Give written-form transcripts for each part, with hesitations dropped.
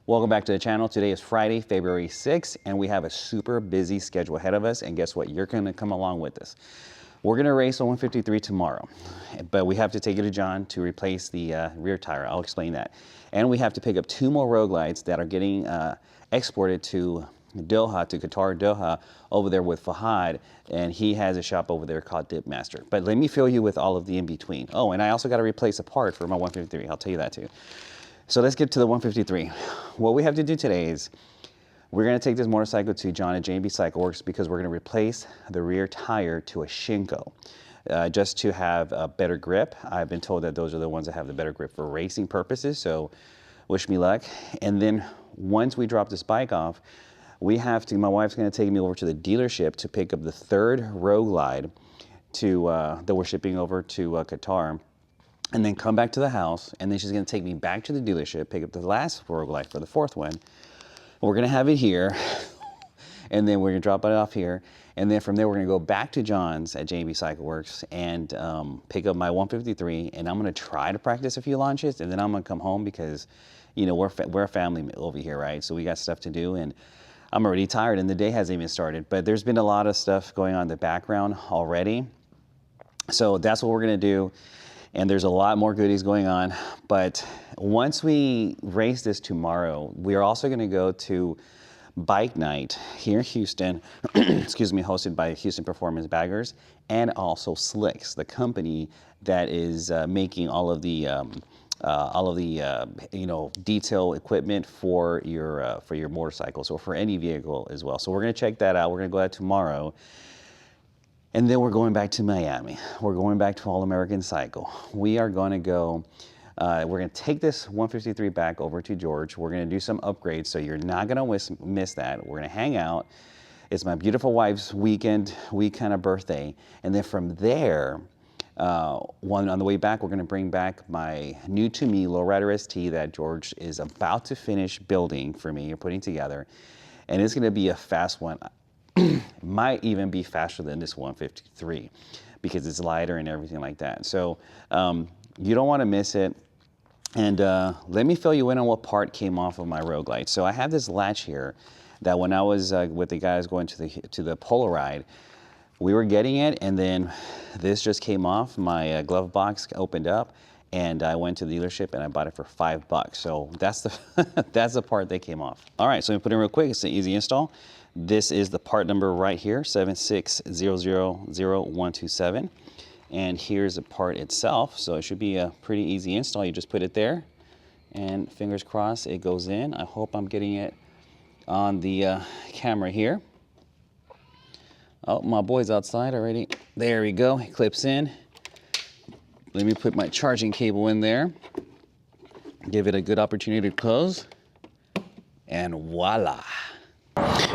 Welcome back to the channel. Today is Friday, February 6th, and we have a super busy schedule ahead of us. And guess what? You're going to come along with us. We're going to race a 153 tomorrow, but we have to take it to John to replace the rear tire. I'll explain that. And we have to pick up 2 more road glides that are getting exported to Doha, to Qatar, Doha, over there with Fahad, and he has a shop over there called Dip Master. But let me fill you with all of the in-between. Oh, and I also got to replace a part for my 153. I'll tell you that too. So let's get to the 153. What we have to do today is we're going to take this motorcycle to John at J&B Cycle Works because we're going to replace the rear tire to a Shinko just to have a better grip. I've been told that those are the ones that have the better grip for racing purposes, so wish me luck. And then once we drop this bike off, we have to, my wife's going to take me over to the dealership to pick up the 3rd Road Glide that we're shipping over to Qatar, and then come back to the house, and then she's gonna take me back to the dealership, pick up the last Road Glide for the 4th one. We're gonna have it here, and then we're gonna drop it off here, and then from there we're gonna go back to John's at J&B Cycle Works and pick up my 153, and I'm gonna try to practice a few launches, and then I'm gonna come home because, you know, we're a family over here, right? So we got stuff to do, and I'm already tired, and the day hasn't even started, but there's been a lot of stuff going on in the background already. So that's what we're gonna do. And there's a lot more goodies going on. But once we race this tomorrow, we are also gonna go to Bike Night here in Houston, excuse me, hosted by Houston Performance Baggers, and also Slicks, the company that is making all of the you know, detail equipment for your motorcycle, so for any vehicle as well. So we're gonna check that out. We're gonna go out tomorrow. And then we're going back to Miami. We're going back to All American Cycle. We are gonna go, we're gonna take this 153 back over to George. We're gonna do some upgrades, so you're not gonna miss that. We're gonna hang out. It's my beautiful wife's weekend kind of birthday. And then from there, on the way back, we're gonna bring back my new to me Lowrider ST that George is about to finish building for me or putting together. And it's gonna be a fast one. Might even be faster than this 153 because it's lighter and everything like that. So you don't want to miss it. And let me fill you in on what part came off of my Road Glide. So I have this latch here that when I was with the guys going to the polo ride, we were getting it, and then this just came off. My glove box opened up, and I went to the dealership and I bought it for $5. So that's the that's the part that came off. All right, so let me put it in real quick. It's an easy install. This is the part number right here, 7600127. And here's the part itself. So it should be a pretty easy install. You just put it there and fingers crossed it goes in. I hope I'm getting it on the camera here. Oh, my boy's outside already. There we go, it clips in. Let me put my charging cable in there. Give it a good opportunity to close. And voila.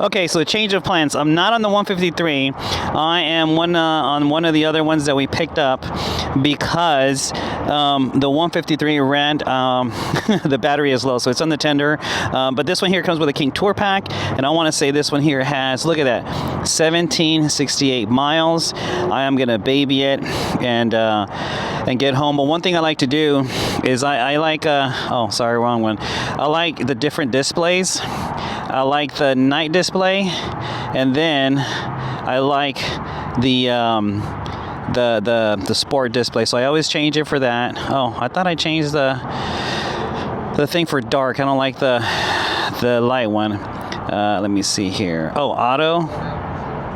Okay, so change of plans. I'm not on the 153. I am on one of the other ones that we picked up because the 153 ran, the battery is low, so it's on the tender. But this one here comes with a King Tour Pack, and I want to say this one here has, look at that, 1768 miles. I am going to baby it and get home. But one thing I like to do is I like, oh, sorry, wrong one. I like the different displays. I like the night display, and then I like the sport display. So I always change it for that. Oh, I thought I changed the thing for dark. I don't like the light one. Let me see here. Oh, auto.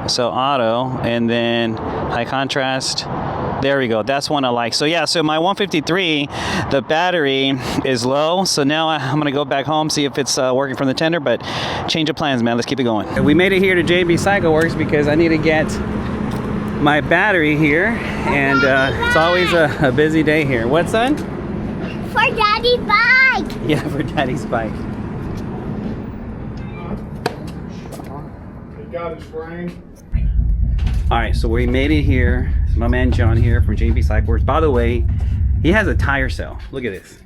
So auto, and then high contrast. There we go. That's one I like. So yeah, so my 153, the battery is low. So now I'm going to go back home, see if it's working from the tender, but change of plans, man. Let's keep it going. We made it here to J&B Cycle Works because I need to get my battery here, and it's always a busy day here. What, son? For Daddy's bike. Yeah, for Daddy's bike. He got his frame. All right, so we made it here. It's my man John here from J&B Cycle Works. By the way, he has a tire sale. Look at this.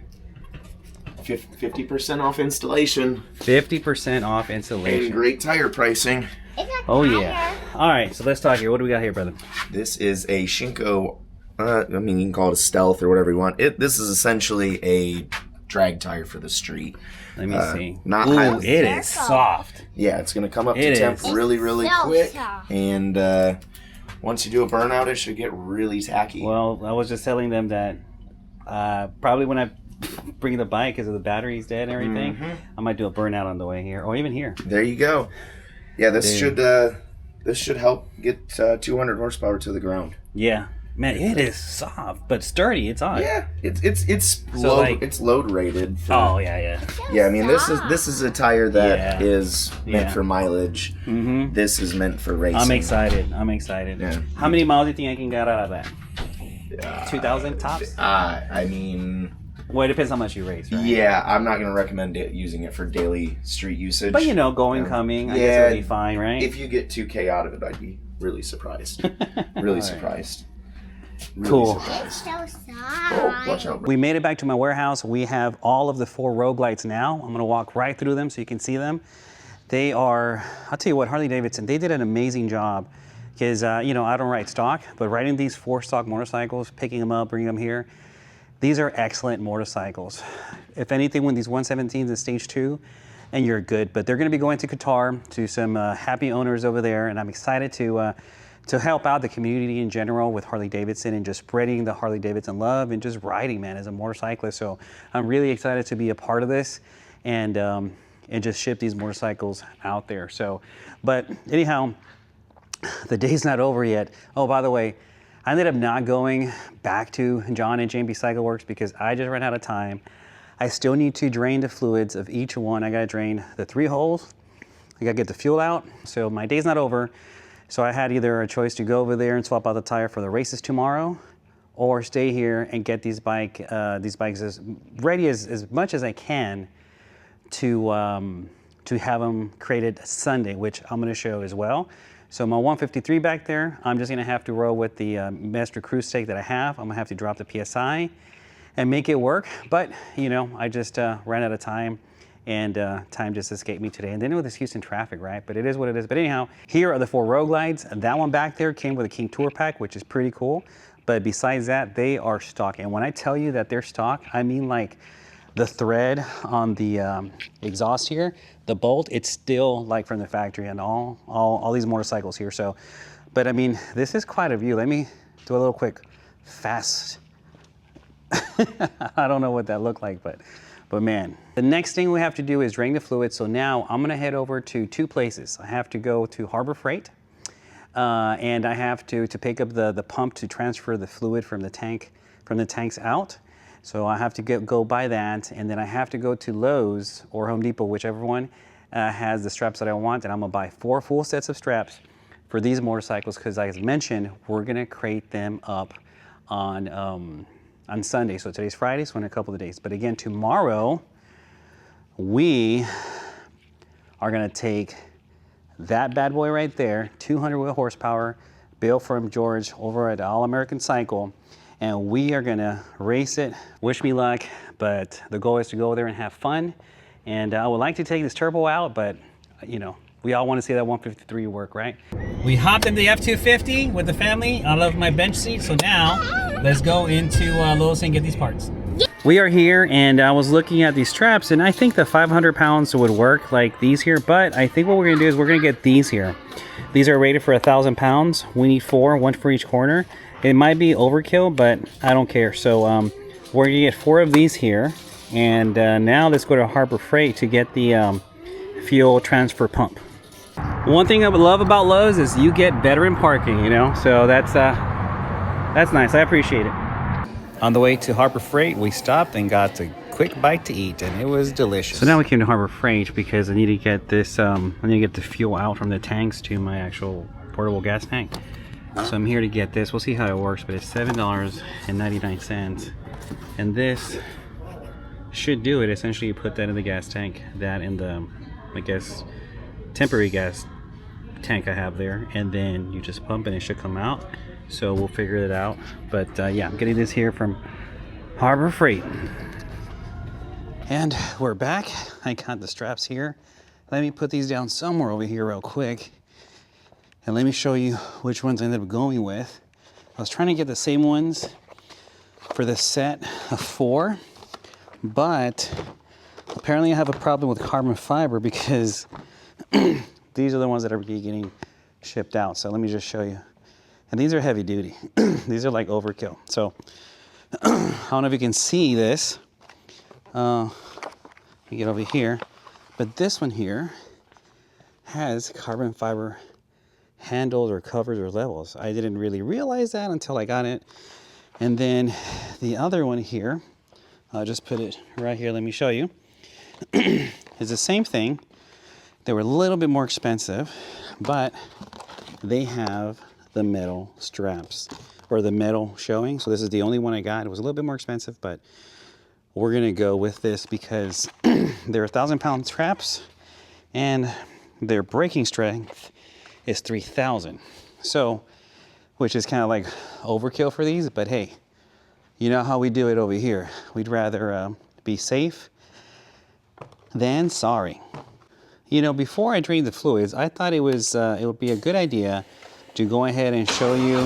50% off installation. 50% off installation. And great tire pricing. It's a Oh tire. yeah. All right, so let's talk here. What do we got here, brother? This is a Shinko. I mean, you can call it a Stealth or whatever you want. This is essentially a drag tire for the street. Let me see. Not Ooh, highly. it is soft. Yeah, it's gonna come up It to temp is. really, really so quick, soft. and once you do a burnout, it should get really tacky. Well, I was just telling them that probably when I bring the bike because of the battery's dead and everything, I might do a burnout on the way here, or even here. There you go. Yeah, this Dude. should help get 200 horsepower to the ground. Yeah, man, it is soft but sturdy. It's on. Yeah, it's So, like- it's load rated. For, Oh yeah. yeah. I mean, this is a tire that Yeah. is meant Yeah. for mileage. Mm-hmm. This is meant for racing. I'm excited. Yeah. How many miles do you think I can get out of that? 2,000 tops. I mean, Well, it depends how much you race, right? yeah, I'm not gonna recommend using it for daily street usage. But going, Yeah. coming, I Yeah. guess it'll be fine, right? If you get 2K out of it, I'd be really surprised. Really All right. surprised. Really Cool. It's surprised. so Oh, soft. watch out. We made it back to my warehouse. We have all of the 4 Rogue lights now. I'm going to walk right through them so you can see them. They are, I'll tell you what, Harley Davidson, they did an amazing job because, I don't ride stock, but riding these 4 stock motorcycles, picking them up, bringing them here, these are excellent motorcycles. If anything, when these 117s in stage 2, and you're good. But they're going to be going to Qatar to some happy owners over there, and I'm excited to help out the community in general with Harley Davidson and just spreading the Harley Davidson love and just riding, man, as a motorcyclist. So I'm really excited to be a part of this and just ship these motorcycles out there. So, but anyhow, the day's not over yet. Oh, by the way, I ended up not going back to John and JMB Cycle Works because I just ran out of time. I still need to drain the fluids of each one. I gotta drain the 3 holes. I gotta get the fuel out. So my day's not over. So I had either a choice to go over there and swap out the tire for the races tomorrow, or stay here and get these bikes as ready as much as I can to have them created Sunday, which I'm going to show as well. So my 153 back there, I'm just going to have to roll with the Master Cruise stake that I have. I'm going to have to drop the PSI and make it work. But I just ran out of time. And time just escaped me today. And then with this Houston traffic, right? But it is what it is. But anyhow, here are the 4 Rogue lights. That one back there came with a King Tour pack, which is pretty cool. But besides that, they are stock. And when I tell you that they're stock, I mean like the thread on the exhaust here, the bolt, it's still like from the factory and all these motorcycles here. So, but I mean, this is quite a view. Let me do a little quick fast. I don't know what that looked like, but man, the next thing we have to do is drain the fluid. So now I'm gonna head over to 2 places. I have to go to Harbor Freight, and I have to pick up the pump to transfer the fluid from the tanks out. So I have to go buy that, and then I have to go to Lowe's or Home Depot, whichever one has the straps that I want, and I'm gonna buy 4 full sets of straps for these motorcycles because, as mentioned, we're gonna crate them up on Sunday. So today's Friday, so in a couple of days. But again, tomorrow, we are gonna take that bad boy right there, 200 wheel horsepower, built from George over at All American Cycle, and we are gonna race it. Wish me luck, but the goal is to go there and have fun. And I would like to take this turbo out, but we all want to see that 153 work, right? We hopped in the F-250 with the family. I love my bench seat, so now let's go into Lowe's and get these parts. We are here, and I was looking at these straps, and I think the 500 pounds would work like these here, but I think what we're gonna do is we're gonna get these here. These are rated for 1,000 pounds. We need 4, 1 for each corner. It might be overkill, but I don't care. So we're gonna get 4 of these here, and now let's go to Harbor Freight to get the fuel transfer pump. One thing I would love about Lowe's is you get veteran parking, so that's nice. I appreciate it. On the way to Harbor Freight, we stopped and got a quick bite to eat, and it was delicious. So now we came to Harbor Freight because I need to get this, I need to get the fuel out from the tanks to my actual portable gas tank. So I'm here to get this. We'll see how it works, but it's $7.99, and this should do it. Essentially, you put that in the gas tank, that in the, I guess, temporary gas tank I have there, and then you just pump and it should come out. So we'll figure it out. But yeah, I'm getting this here from Harbor Freight. And we're back. I got the straps here. Let me put these down somewhere over here real quick. And let me show you which ones I ended up going with. I was trying to get the same ones for the set of 4, but apparently I have a problem with carbon fiber because these are the ones that are getting shipped out. So let me just show you. And these are heavy duty. These are like overkill. So I don't know if you can see this. Let me get over here. But this one here has carbon fiber handles or covers or levels. I didn't really realize that until I got it. And then the other one here, I'll just put it right here. Let me show you. It's the same thing. They were a little bit more expensive, but they have the metal straps or the metal showing. So this is the only one I got. It was a little bit more expensive, but we're gonna go with this because they're 1,000-pound straps and their braking strength is 3,000. So, which is kind of like overkill for these, but hey, you know how we do it over here. We'd rather be safe than sorry. You know, before I drained the fluids, I thought it would be a good idea to go ahead and show you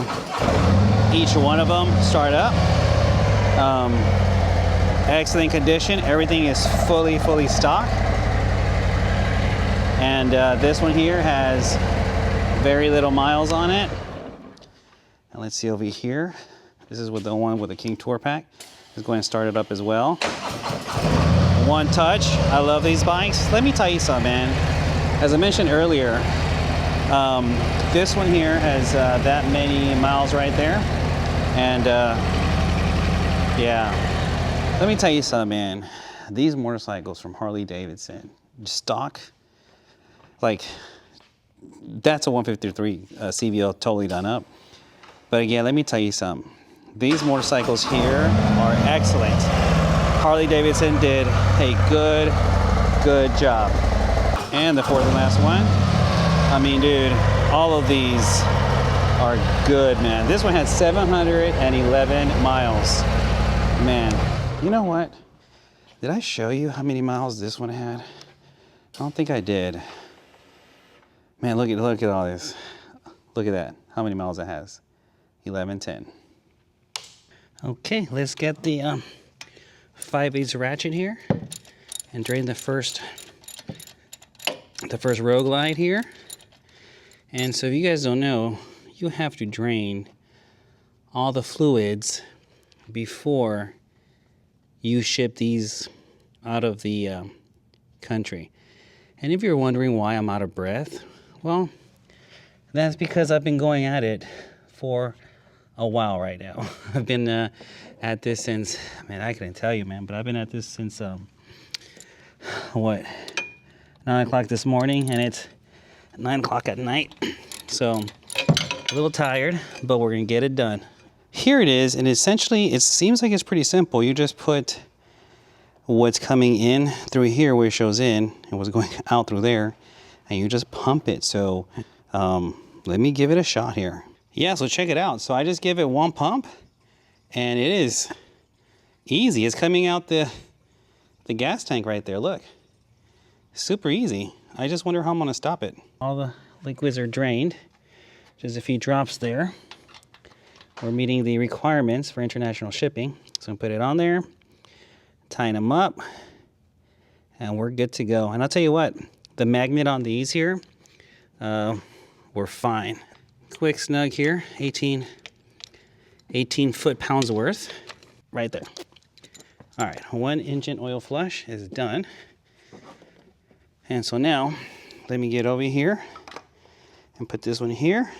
each one of them start up. Excellent condition. Everything is fully stock. And this one here has very little miles on it. And let's see over here. This is with the one with the King Tour Pack. Let's go ahead and start it up as well. One touch. I love these bikes. Let me tell you something, man. As I mentioned earlier, this one here has that many miles right there. And yeah, let me tell you something, man. These motorcycles from Harley Davidson, stock, like, that's a 153 CVO totally done up. But again, let me tell you something. These motorcycles here are excellent. Harley Davidson did a good job. And the fourth and last one. I mean, dude, all of these are good, man. This one had 711 miles. Man, you know what? Did I show you how many miles this one had? I don't think I did. Man, look at all this. Look at that. How many miles it has? 1110. Okay, let's get the 5/8 ratchet here and drain the first row glide here. And so if you guys don't know, you have to drain all the fluids before you ship these out of the country. And if you're wondering why I'm out of breath, well, that's because I've been going at it for a while right now. I've been at this since, man, I couldn't tell you, man, but I've been at this since, 9 o'clock this morning, and it's 9 o'clock at night. So, a little tired, but we're gonna get it done. Here it is, and essentially, it seems like it's pretty simple. You just put what's coming in through here where it shows in, and what's going out through there, and you just pump it. So, let me give it a shot here. Yeah, so check it out. So I just give it one pump, and it is easy. It's coming out the gas tank right there, look. Super easy. I just wonder how I'm gonna stop it. All the liquids are drained, just a few drops there. We're meeting the requirements for international shipping. So I'm put it on there, tying them up, and we're good to go. And I'll tell you what, the magnet on these here, we're fine. Quick snug here, 18 foot-pounds worth, right there. All right, one engine oil flush is done. And so now, let me get over here and put this one here.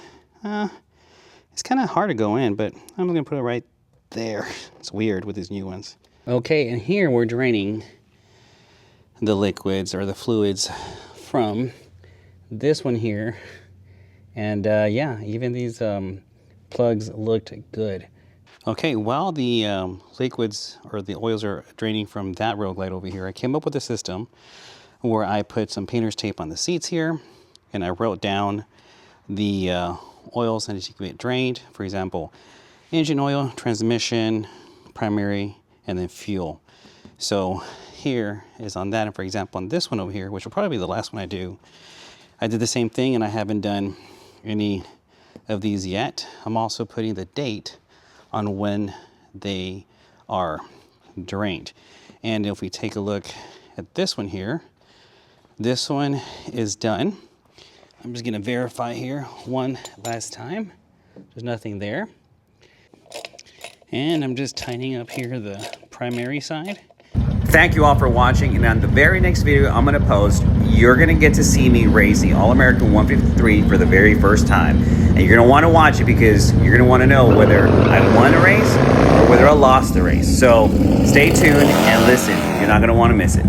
It's kind of hard to go in, but I'm gonna put it right there. It's weird with these new ones. Okay, and here we're draining the liquids or the fluids from this one here. And yeah, even these plugs looked good. Okay, while the liquids or the oils are draining from that road glide over here, I came up with a system where I put some painter's tape on the seats here, and I wrote down the oils that need to get drained. For example, engine oil, transmission, primary, and then fuel. So here is on that. And for example, on this one over here, which will probably be the last one I do, I did the same thing and I haven't done any of these yet. I'm also putting the date on when they are drained. And if we take a look at this one here, this one is done. I'm just gonna verify here one last time. There's nothing there. And I'm just tidying up here the primary side. Thank you all for watching, and on the very next video I'm gonna post, you're gonna get to see me race the All-American 153 for the very first time. And you're gonna wanna watch it because you're gonna wanna know whether I won a race or whether I lost the race. So stay tuned and listen, you're not gonna wanna miss it.